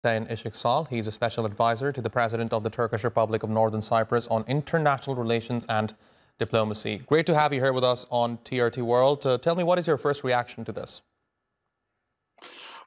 Huseyin Isiksal. He's a special advisor to the President of the Turkish Republic of Northern Cyprus on international relations and diplomacy. Great to have you here with us on TRT World. Tell me, what is your first reaction to this?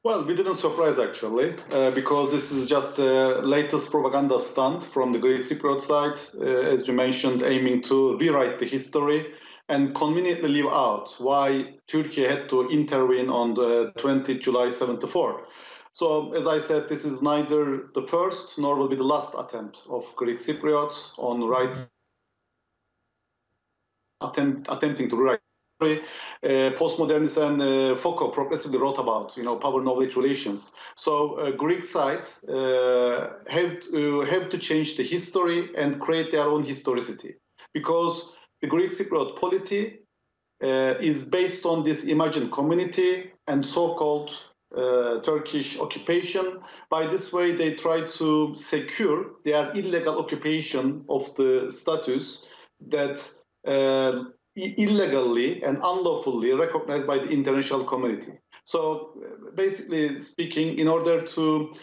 Well, we didn't surprise actually, because this is just the latest propaganda stunt from the Greek Cypriot side, as you mentioned, aiming to rewrite the history and conveniently leave out why Turkey had to intervene on the 20th July 74. So, as I said, this is neither the first nor will be the last attempt of Greek Cypriot on attempting to rewrite. Postmodernists and Foucault progressively wrote about, power-knowledge relations. So Greek side have to change the history and create their own historicity, because the Greek Cypriot polity is based on this imagined community and so-called Turkish occupation. By this way, they try to secure their illegal occupation of the status that illegally and unlawfully recognized by the international community. So basically speaking, in order to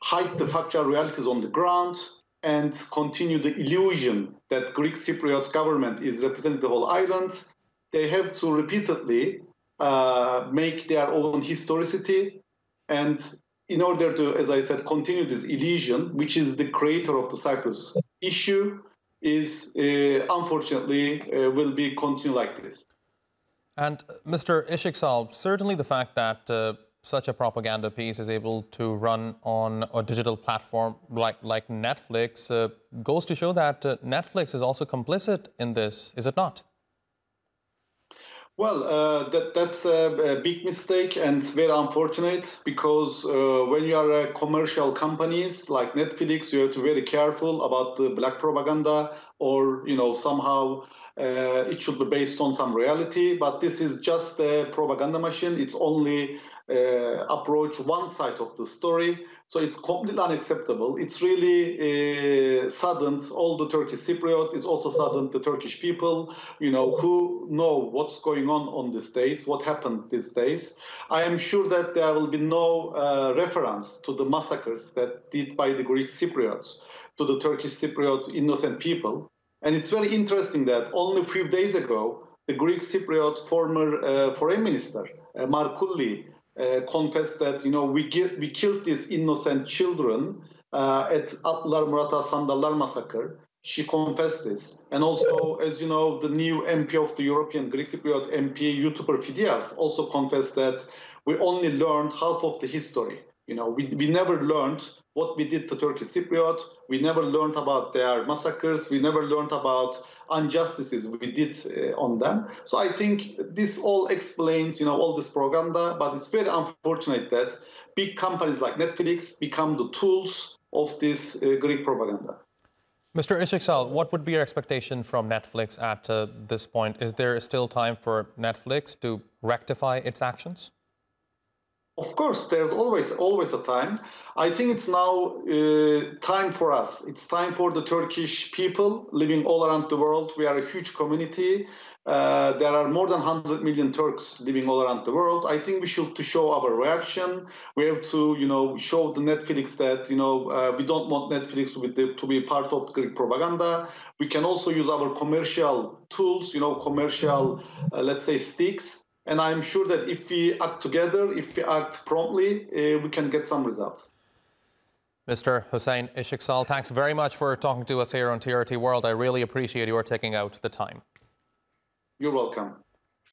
hide the factual realities on the ground and continue the illusion that Greek Cypriot government is representing the whole island, they have to repeatedly make their own historicity. And in order to, as I said, continue this illusion, which is the creator of the Cyprus issue, is unfortunately will be continue like this. And Mr. Isiksal, certainly the fact that such a propaganda piece is able to run on a digital platform like Netflix goes to show that Netflix is also complicit in this, is it not? Well, that's a big mistake and very unfortunate, because when you are commercial companies like Netflix, you have to be very careful about the black propaganda, or somehow it should be based on some reality. But this is just a propaganda machine. It's only approach one side of the story. So it's completely unacceptable. It's really saddened all the Turkish Cypriots. It's also saddened the Turkish people, who know what's going on these days, what happened these days. I am sure that there will be no reference to the massacres that did by the Greek Cypriots to the Turkish Cypriot innocent people. And it's very interesting that only a few days ago, the Greek Cypriot former foreign minister, Markulli, confessed that we killed these innocent children at Atlar Murata Sandallar massacre. She confessed this. And also, as you know, the new MP of the European Greek Cypriot MP, YouTuber Fidias, also confessed that we only learned half of the history. We never learned what we did to Turkish Cypriot. We never learned about their massacres. We never learned about injustices we did on them. So I think this all explains, all this propaganda, but it's very unfortunate that big companies like Netflix become the tools of this Greek propaganda. Mr. Isiksal, what would be your expectation from Netflix at this point? Is there still time for Netflix to rectify its actions? Of course, there's always a time. I think it's now time for us. It's time for the Turkish people living all around the world. We are a huge community. There are more than 100 million Turks living all around the world. I think we should to show our reaction. We have to, show the Netflix that, we don't want Netflix to be part of the Greek propaganda. We can also use our commercial tools, commercial, let's say, sticks. And I'm sure that if we act together, if we act promptly, we can get some results. Mr. Huseyin Isiksal, thanks very much for talking to us here on TRT World. I really appreciate your taking out the time. You're welcome.